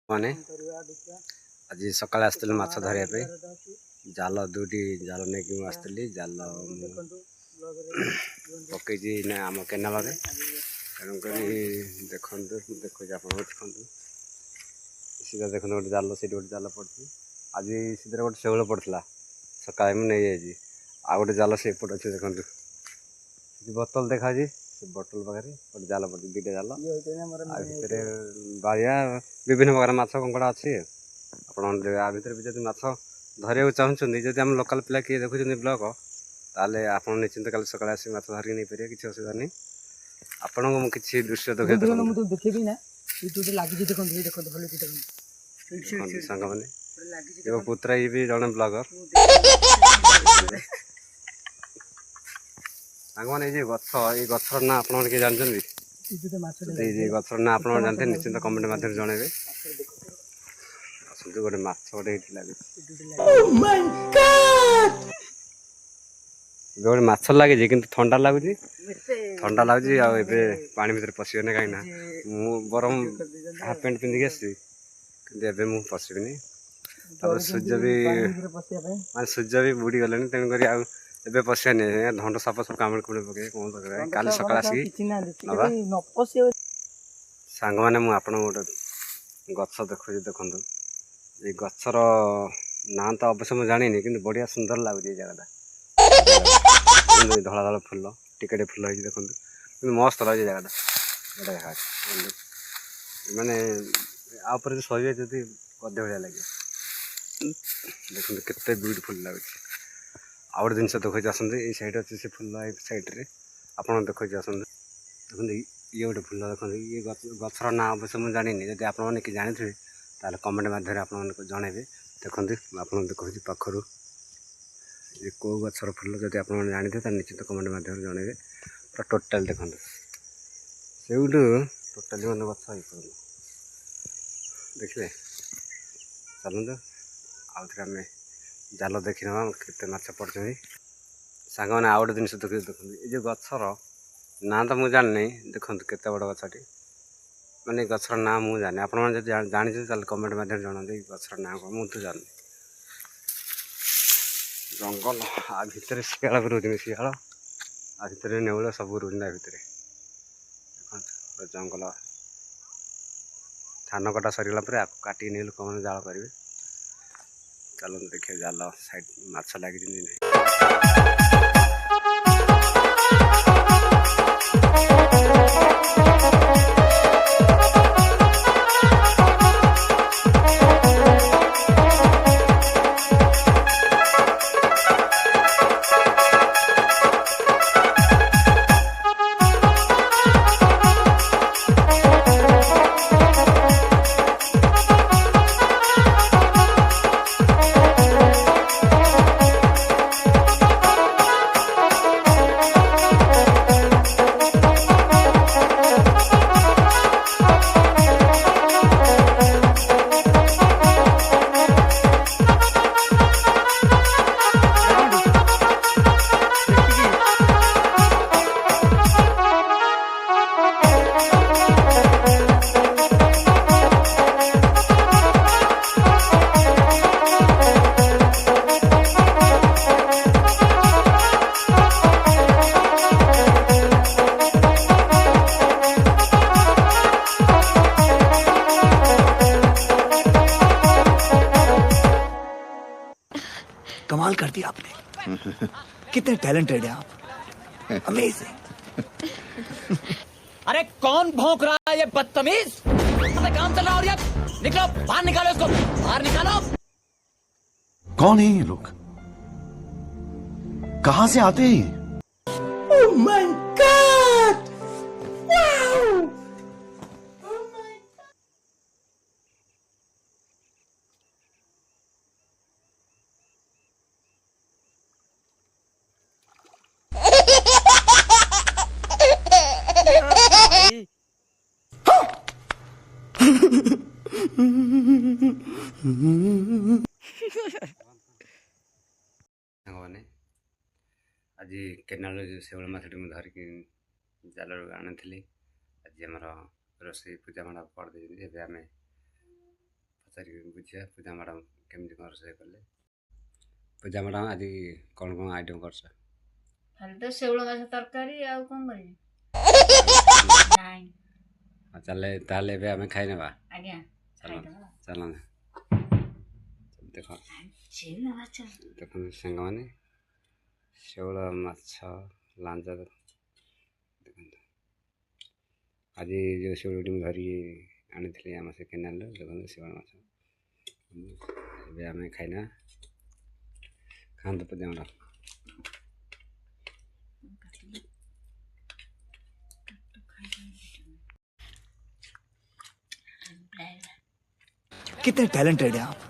माने आज सकाଳେ आसଥିଲି ମାଛ ଧରିବା ପାଇଁ ଜାଲ ଦୁଇଟି ଜାଲ ନେଇକି ମୁଁ ଆସିଥିଲି ଜାଲ ପକେଇଛି ନା ଆମ କେନାଲରେ ତେଣୁକରି ଦେଖନ୍ତୁ ଦେଖୁଛି ଆପଣ ଦେଖନ୍ତୁ ସିଧା ଦେଖନ୍ତୁ ଗୋଟେ ଜାଲ ସେଇଠି ଗୋଟେ ଜାଲ ପଡ଼ିଛି ଆଜି ସେଥିରେ ଗୋଟେ ଶେଉଳ ପଡ଼ିଥିଲା ସକାଳେ ମୁଁ ନେଇଯାଇଛି ଆଉ ଗୋଟେ ଜାଲ ସେପଟେ ଅଛି ଦେଖନ୍ତୁ ସେଠି ବୋତଲ ଦେଖାଯାଉଛି ସେ ବୋତଲ ପାଖରେ ଗୋଟେ ଜାଲ ପଡ଼ିଛି ଦୁଇଟା ଜାଲ ଆଉ ଭିତରେ ବାଳିଆ ବିଭିନ୍ନ ପ୍ରକାର ମାଛ କଙ୍କଡ଼ା ଅଛି ଆପଣ ଆ ଭିତରେ ବି ଯଦି ମାଛ ଧରିବାକୁ ଚାହୁଁଛନ୍ତି ଯଦି ଆମ ଲୋକାଲ ପିଲା କିଏ ଦେଖୁଛନ୍ତି ବ୍ଲଗ ତାହେଲେ ଆପଣ ନିଶ୍ଚିନ୍ତ କାଲି ସକାଳେ ଆସିକି ମାଛ ଧରିକି ନେଇପାରିବେ କିଛି ଅସୁବିଧା ନାହିଁ ଆପଣଙ୍କୁ ମୁଁ କିଛି ଦୃଶ୍ୟ ଦେଖେଇବି ନା ଲାଗିଛି ଦେଖନ୍ତୁ ସାଙ୍ଗମାନେ ମୋ ପୁତୁରା ଇଏ ବି ଜଣେ ବ୍ଲଗର ସାଙ୍ଗମାନେ ଏଇ ଯେ ଗଛ ଏଇ ଗଛର ନାଁ ଆପଣମାନେ କିଏ ଜାଣିଛନ୍ତି ଏଇ ଗଛର ନାଁ ଆପଣମାନେ ଜାଣିଥିବେ ନିଶ୍ଚିନ୍ତ କମେଣ୍ଟ ମାଧ୍ୟମରେ ଜଣେଇବେ ଆସନ୍ତୁ ଗୋଟେ ମାଛ ଗୋଟେ ଏଇଠି ଲାଗୁଛି ଏବେ ଗୋଟେ ମାଛ ଲାଗିଛି କିନ୍ତୁ ଥଣ୍ଡା ଲାଗୁଛି ଆଉ ଏବେ ପାଣି ଭିତରେ ପଶିବନି କାହିଁକି ନା ମୁଁ ବରଂ ହାଫ୍ ପ୍ୟାଣ୍ଟ ପିନ୍ଧିକି ଆସିଛି କିନ୍ତୁ ଏବେ ମୁଁ ପଶିବିନି ତାପରେ ସୂର୍ଯ୍ୟ ବି ମାନେ ସୂର୍ଯ୍ୟ ବି ବୁଡ଼ି ଗଲେଣି ତେଣୁକରି ଆଉ ଏବେ ପଶିବାନି ଧଣ୍ଡ ସାପ ସବୁ କାମୁଡ଼ି କୁମୁଡ଼ି ପକେଇବେ କ'ଣ କରିବା କାଲି ସକାଳେ ଆସିକି ନେବା ସାଙ୍ଗମାନେ ମୁଁ ଆପଣଙ୍କୁ ଗୋଟେ ଗଛ ଦେଖୁଛି ଦେଖନ୍ତୁ ଏଇ ଗଛର ନାଁ ତ ଅବଶ୍ୟ ମୁଁ ଜାଣିନି କିନ୍ତୁ ବଢ଼ିଆ ସୁନ୍ଦର ଲାଗୁଛି ଏଇ ଜାଗାଟା ଧଳା ଧଳା ଫୁଲ ଟିକେ ଟିକେ ଫୁଲ ହେଇଛି ଦେଖନ୍ତୁ କିନ୍ତୁ ମସ୍ତ ଲାଗୁଛି ଜାଗାଟା ବଢ଼ିଆ ଦେଖାଯାଉଛି ମାନେ ଆ ଉପରେ ଯଦି ଶୋଇବେ ଯଦି ଗଦ୍ୟ ଭଳିଆ ଲାଗିବ ଦେଖନ୍ତୁ କେତେ ବ୍ୟୁଟିଫୁଲ୍ ଲାଗୁଛି ଆଉ ଗୋଟେ ଜିନିଷ ଦେଖାଉଛି ଆସନ୍ତୁ ଏଇ ସାଇଡ଼୍ ଅଛି ସେ ଫୁଲ ଏଇ ସାଇଡ଼୍ରେ ଆପଣ ଦେଖାଉଛି ଆସନ୍ତୁ ଦେଖନ୍ତୁ ଇଏ ଗୋଟେ ଫୁଲ ଦେଖନ୍ତୁ ଇଏ ଗଛର ନାଁ ଅବଶ୍ୟ ମୁଁ ଜାଣିନି ଯଦି ଆପଣମାନେ କି ଜାଣିଥିବେ ତାହେଲେ କମେଣ୍ଟ ମାଧ୍ୟମରେ ଆପଣମାନଙ୍କୁ ଜଣାଇବେ ଦେଖନ୍ତୁ ମୁଁ ଆପଣଙ୍କୁ ଦେଖାଉଛି ପାଖରୁ ये कौ गचर फुल जब आप जानते हैं निश्चित कमेंट माध्यम जनइबे पूरा टोटाल देखते से टोटाली मैंने गच देखिए चलते आउ थे आम जाल देखी ना केते माछ पड़ते सांग मैंने आउ गए जिन देखते ये गचर ना तो मुझे जानी देखते केते बड़ गछटी मैंने गचर ना मुझे जानी आप जानते कमेंट माध्यम जनाते गचर ना कौन मुझे जानी जंगल आ भितर शियाल भी रोज शियाल आ भितर नेउल सब रोज भितर जंगल धान कटा सरीगला काटी नहीं लोक मैंने जाल करेंगे चलो देखिए जाल साइड माछ लगी कमाल कर दिया आपने कितने टैलेंटेड हैं आप अमेजिंग अरे कौन भौंक रहा है ये बदतमीज काम चल रहा है और ये निकलो बाहर निकालो इसको बाहर निकालो कौन है ये लोग कहां से आते हैं ओह माय गॉड वाओ साने आज केनाल शैल मछटी मुझे धरिकी जाल आनी आज आम रोसे पूजा मंडप कर आम ପଚାରିକି ବୁଝିବା ପୂଜା ମ୍ୟାଡ଼ାମ୍ କେମିତି କ'ଣ ରୋଷେଇ କଲେ। ପୂଜା ମ୍ୟାଡ଼ାମ୍ ଆଜି କ'ଣ କ'ଣ ଆଇଟମ୍ କରିଛ? ଖାଲି ତ ଶେଉଳ ମାଛ ତରକାରୀ ଆଉ କ'ଣ କରିବି? ନାଇଁ ଚାଲେ ତାହେଲେ ଏବେ ଆମେ ଖାଇନେବା। ଆଜ୍ଞା ଚାଲ ଖାଇଦେବା। ଚାଲ ଦେଖ ଶେଉଳ ମାଛ ଦେଖନ୍ତୁ ସାଙ୍ଗମାନେ ଶେଉଳ ମାଛ ଲାଞ୍ଜ ଦେଖନ୍ତୁ ଆଜି ଯେଉଁ ଶେଉଳଟି ମୁଁ ଧରିକି ଆଣିଥିଲି ଆମ ସେ କେନାଲରୁ ଦେଖନ୍ତୁ ଶେଉଳ ମାଛ ଏବେ ଆମେ ଖାଇନା ଖାଆନ୍ତୁ ପୂଜା ମ୍ୟାଡ଼ାମ୍। कितने टैलेंटेड हैं आप।